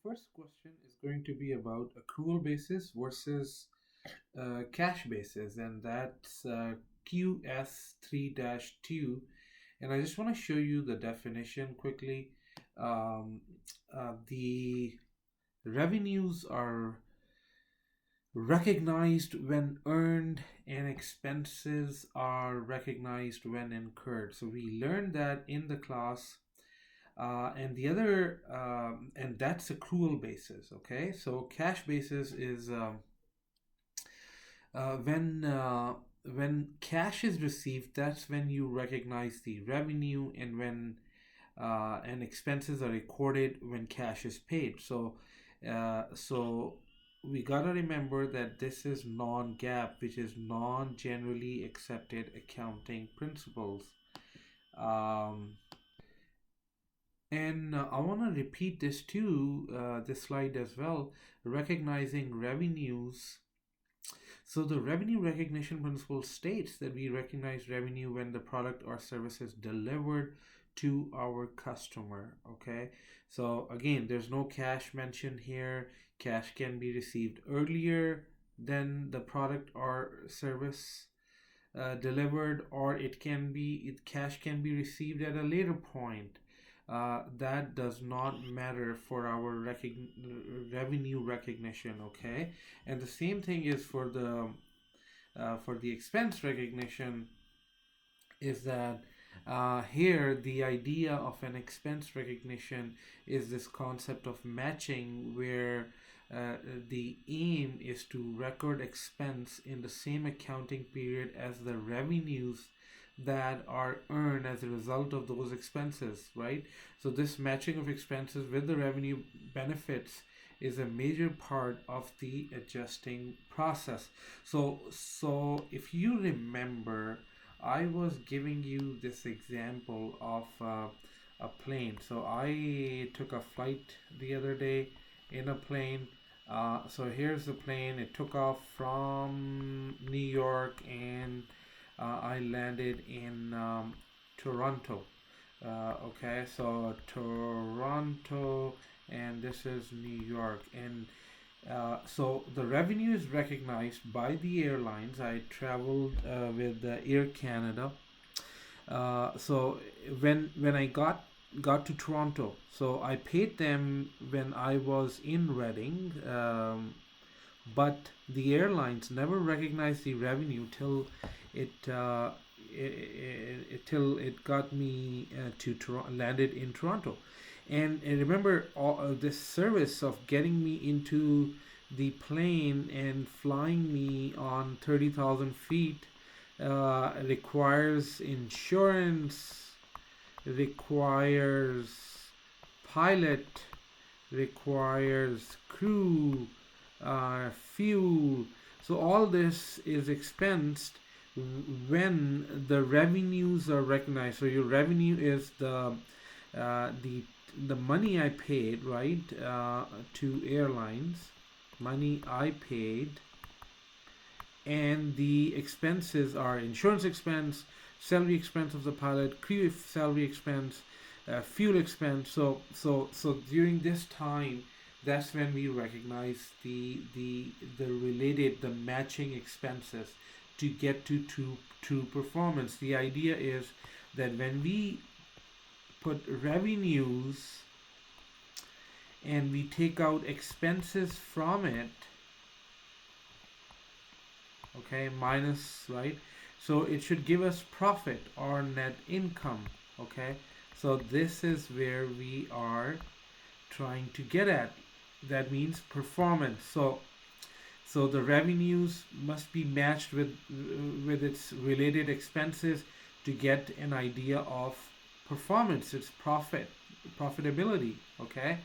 first question is going to be about accrual basis versus cash basis, and that's QS3-2. And I just want to show you the definition quickly. Um, the revenues are recognized when earned, and expenses are recognized when incurred. So we learned that in the class. And the other, and that's accrual basis. Okay, so cash basis is uh, when uh, when cash is received. That's when you recognize the revenue, and when and expenses are recorded when cash is paid. So we gotta remember that this is non-GAAP, which is non-generally accepted accounting principles. Um, And I want to repeat this too, this slide as well, recognizing revenues. So the revenue recognition principle states that we recognize revenue when the product or service is delivered to our customer. Okay. So again, there's no cash mentioned here. Cash can be received earlier than the product or service delivered, or cash can be received at a later point. That does not matter for our revenue recognition. Okay, and the same thing is for the expense recognition. Is that here the idea of an expense recognition is this concept of matching, where uh, the aim is to record expense in the same accounting period as the revenues that are earned as a result of those expenses, right? So this matching of expenses with the revenue benefits is a major part of the adjusting process. So if you remember, I was giving you this example of a plane. So I took a flight the other day in a plane. So here's the plane. It took off from New York, and I landed in Toronto. Okay, so Toronto, and this is New York. And so the revenue is recognized by the airlines. I traveled with Air Canada. So when I got to Toronto, so I paid them when I was in Reading, but the airlines never recognized the revenue till it. Till it got me landed in Toronto. And remember, this service of getting me into the plane and flying me on 30,000 feet requires insurance, requires pilot, requires crew, fuel. So all this is expensed when the revenues are recognized. So your revenue is the money I paid, right, to airlines, money I paid, and the expenses are insurance expense, salary expense of the pilot, crew salary expense, fuel expense. So during this time, that's when we recognize the matching expenses to get to performance. The idea is that when we put revenues and we take out expenses from it, okay, minus, right? So it should give us profit or net income. Okay, so this is where we are trying to get at. That means performance. So the revenues must be matched with its related expenses to get an idea of performance. It's profitability. Okay.